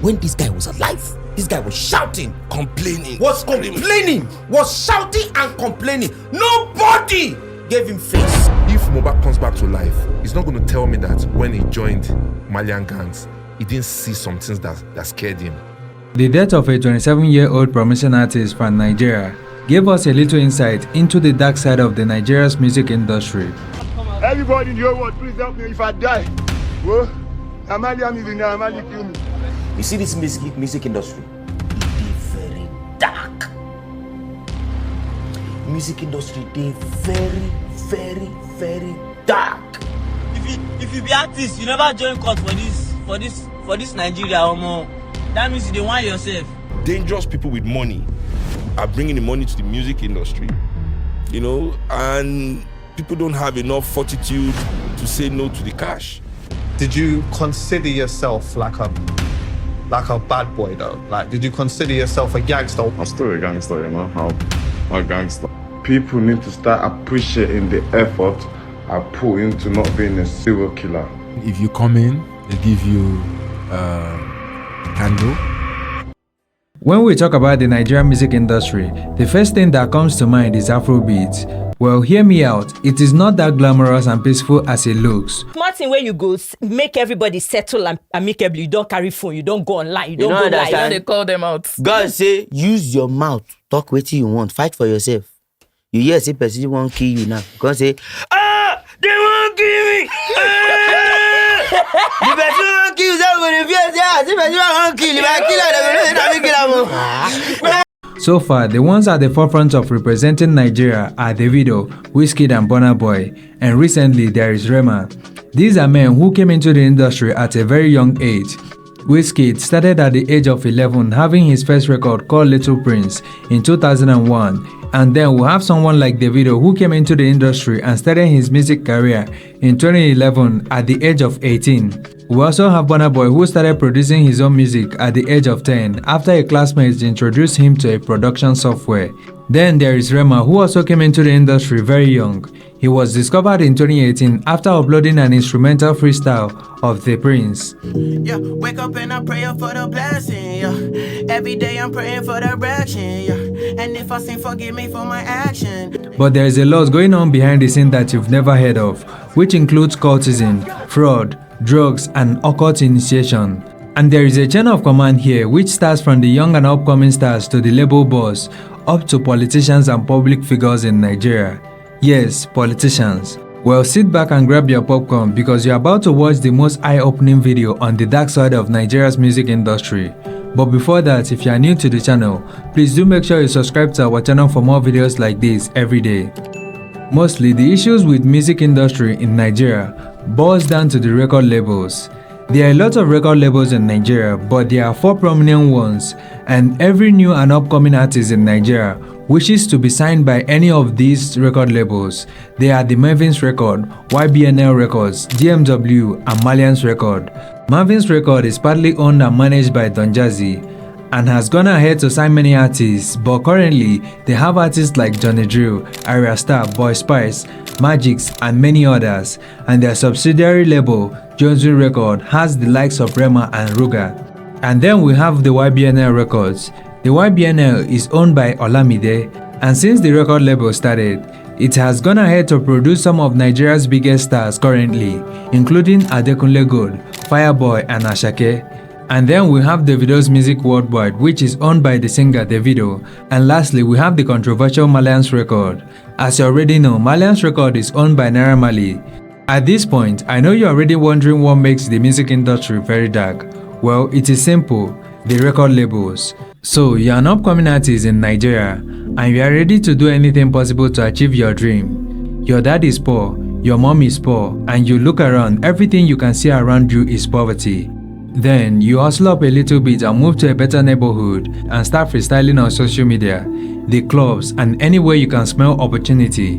when this guy was alive, this guy was shouting, was shouting and complaining. Nobody gave him face. If Mohbad comes back to life, he's not going to tell me that when he joined Malian gangs, he didn't see some things that scared him. The death of a 27-year-old promising artist from Nigeria gave us a little insight into the dark side of the Nigeria's music industry. Everybody in your world, please help me if I die. Well, Amalia me now, Amalia kill me. You see this music industry? It is very dark. Music industry, they very, very, very dark. If you be artist, you never join court for this Nigeria or more. That means you don't want yourself. Dangerous people with money are bringing the money to the music industry, you know, and people don't have enough fortitude to say no to the cash. Did you consider yourself like a bad boy though? Like, did you consider yourself a gangster? I'm still a gangster, you know. I'm a gangster. People need to start appreciating the effort I put into not being a serial killer. If you come in, they give you handle. When we talk about the Nigerian music industry, the first thing that comes to mind is Afrobeat. Well, hear me out, it is not that glamorous and peaceful as it looks. Smart thing where you go, make everybody settle and amicably. You don't carry phone, you don't go online, you don't go live. They call them out. God say, use your mouth, talk what you want, fight for yourself. You hear say person won't kill you now. God say, they won't kill me. The person won't kill you, the person won't kill you, if I kill her, So far, the ones at the forefront of representing Nigeria are Davido, Wizkid and Burna Boy, and recently there is Rema. These are men who came into the industry at a very young age. Wizkid started at the age of 11 having his first record called Little Prince in 2001, and then we have someone like Davido who came into the industry and started his music career in 2011 at the age of 18. We also have Burna Boy who started producing his own music at the age of 10 after a classmate introduced him to a production software. Then there is Rema who also came into the industry very young. He was discovered in 2018 after uploading an instrumental freestyle of The Prince. Yeah, wake up and I pray for the blessing. Yeah. Every day I'm praying for direction. Yeah. And if I sin, forgive me for my action. But there is a lot going on behind the scene that you've never heard of, which includes cultism, fraud, drugs, and occult initiation. And there is a chain of command here which starts from the young and upcoming stars to the label boss, up to politicians and public figures in Nigeria. Yes, politicians. Well, sit back and grab your popcorn because you're about to watch the most eye-opening video on the dark side of Nigeria's music industry. But before that, if you are new to the channel, please do make sure you subscribe to our channel for more videos like this every day. Mostly, the issues with music industry in Nigeria boils down to the record labels. There are a lot of record labels in Nigeria, but there are 4 prominent ones, and every new and upcoming artist in Nigeria wishes to be signed by any of these record labels. They are the Marvin's Record, YBNL Records, DMW, and Malian's Record. Marvin's Record is partly owned and managed by Don Jazzy and has gone ahead to sign many artists, but currently they have artists like Johnny Drill, Arya Star, Boy Spice, Magix, and many others, and their subsidiary label, Jonesville Record, has the likes of Rema and Ruga. And then we have the YBNL Records. The YBNL is owned by Olamide, and since the record label started, it has gone ahead to produce some of Nigeria's biggest stars currently, including Adekunle Gold, Fireboy, and Ashake. And then we have Davido's Music Worldwide, which is owned by the singer Davido. And lastly, we have the controversial Malian's Record. As you already know, Malian's Record is owned by Naira Marley. At this point, I know you're already wondering what makes the music industry very dark. Well, it is simple, the record labels. So, you're an upcoming artist in Nigeria, and you are ready to do anything possible to achieve your dream. Your dad is poor, your mom is poor, and you look around, everything you can see around you is poverty. Then, you hustle up a little bit and move to a better neighborhood and start freestyling on social media, the clubs, and anywhere you can smell opportunity.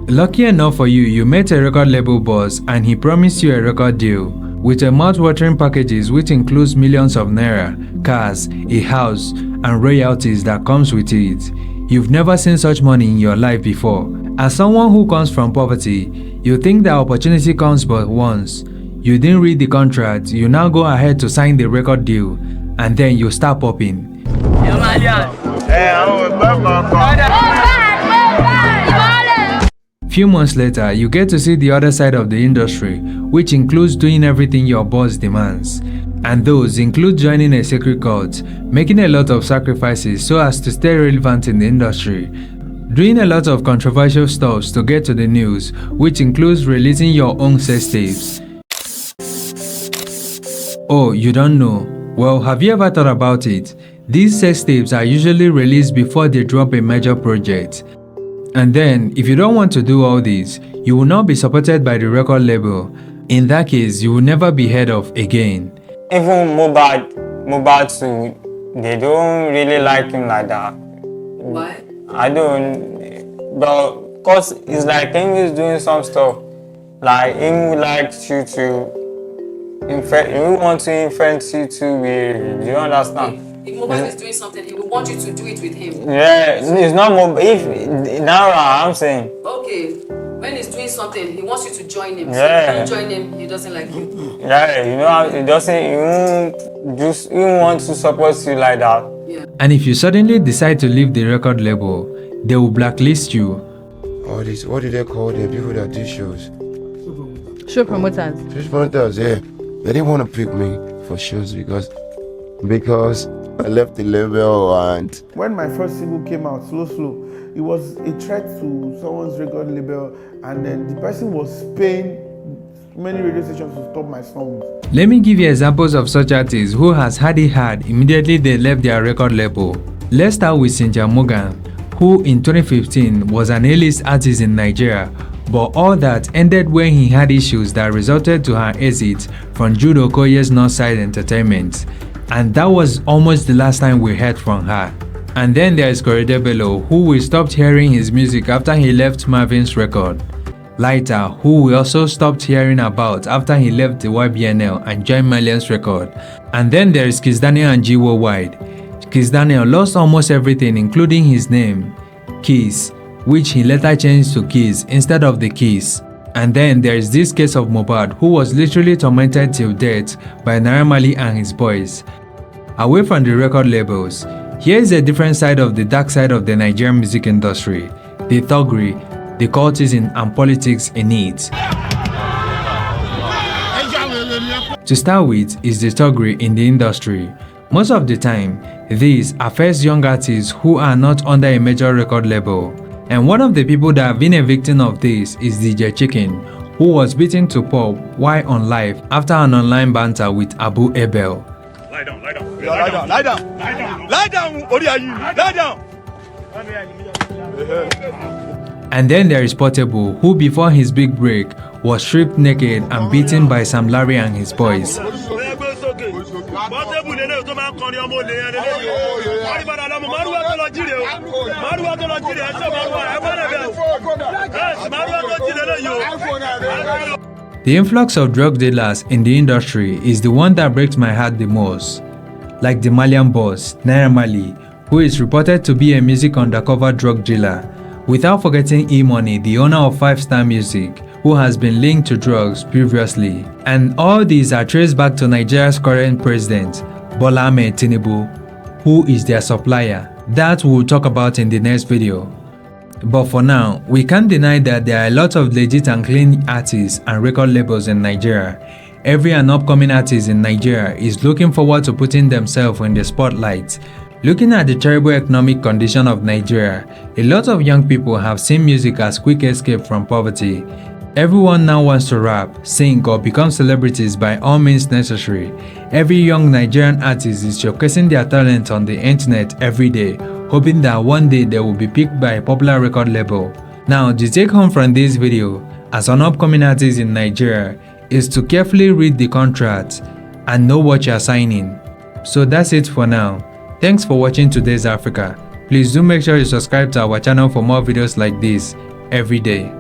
Lucky enough for you, you met a record label boss and he promised you a record deal with a mouth-watering packages which includes millions of naira, cars, a house, and royalties that comes with it. You've never seen such money in your life before. As someone who comes from poverty, you think that opportunity comes but once. You didn't read the contract, you now go ahead to sign the record deal, and then you start popping. Few months later, you get to see the other side of the industry, which includes doing everything your boss demands. And those include joining a secret cult, making a lot of sacrifices so as to stay relevant in the industry, doing a lot of controversial stuff to get to the news, which includes releasing your own sex tapes. Oh, you don't know? Well, have you ever thought about it? These sex tapes are usually released before they drop a major project. And then, if you don't want to do all this, you will not be supported by the record label. In that case, you will never be heard of again. Even Mohbad too, they don't really like him like that. Why? I don't, but cause it's like him is doing some stuff, like him likes you to infect, he want to infect you too. Do you understand? If Mohbad is doing something, he will want you to do it with him. Yeah, it's not Mohbad. If now I'm saying. Okay, when he's doing something, he wants you to join him. Yeah. So if you don't join him, he doesn't like you. Yeah, you know, he doesn't. He won't want to support you like that. Yeah. And if you suddenly decide to leave the record label, they will blacklist you. All these, what do they call the people that do shows? Show promoters. Show promoters, yeah. They didn't want to pick me for shows because I left the label. And when my first single came out, Slow, it was a threat to someone's record label, and then the person was paying many radio stations to stop my songs. Let me give you examples of such artists who has had it hard immediately they left their record label. Let's start with Cynthia Morgan, who in 2015 was an A-list artist in Nigeria, but all that ended when he had issues that resulted to her exit from Jude Okoye's Northside Entertainment. And that was almost the last time we heard from her. And then there is Korede Bello, who we stopped hearing his music after he left Marvin's record. Lighter, who we also stopped hearing about after he left the YBNL and joined Malian's record. And then there is Kiss Daniel and G Worldwide. Kiss Daniel lost almost everything including his name, Kiss, which he later changed to Kiss instead of the Kiss. And then there is this case of Mohbad, who was literally tormented till death by Naira Marley and his boys. Away from the record labels, here is a different side of the dark side of the Nigerian music industry, the thuggery, the cultism and politics in it. To start with is the thuggery in the industry. Most of the time, these are first young artists who are not under a major record label. And one of the people that have been a victim of this is DJ Chicken, who was beaten to pulp while on live after an online banter with Abu Ebel. Lie down, lie down. Lie down, lie down. Lie down. Lie down. Lie down. And then there is Portable, who before his big break was stripped naked and beaten by Sam Larry and his boys. The influx of drug dealers in the industry is the one that breaks my heart the most. Like the Malian boss, Naira Marley, who is reported to be a music undercover drug dealer. Without forgetting E-Money, the owner of 5-Star Music, who has been linked to drugs previously. And all these are traced back to Nigeria's current president, Bola Ahmed Tinubu, who is their supplier. That we'll talk about in the next video. But for now, we can't deny that there are a lot of legit and clean artists and record labels in Nigeria. Every and upcoming artist in Nigeria is looking forward to putting themselves in the spotlight. Looking at the terrible economic condition of Nigeria, a lot of young people have seen music as quick escape from poverty. Everyone now wants to rap, sing or become celebrities by all means necessary. Every young Nigerian artist is showcasing their talent on the internet every day, hoping that one day they will be picked by a popular record label. Now, the take home from this video, as an upcoming artist in Nigeria, is to carefully read the contract and know what you are signing. So that's it for now. Thanks for watching today's Africa. Please do make sure you subscribe to our channel for more videos like this every day.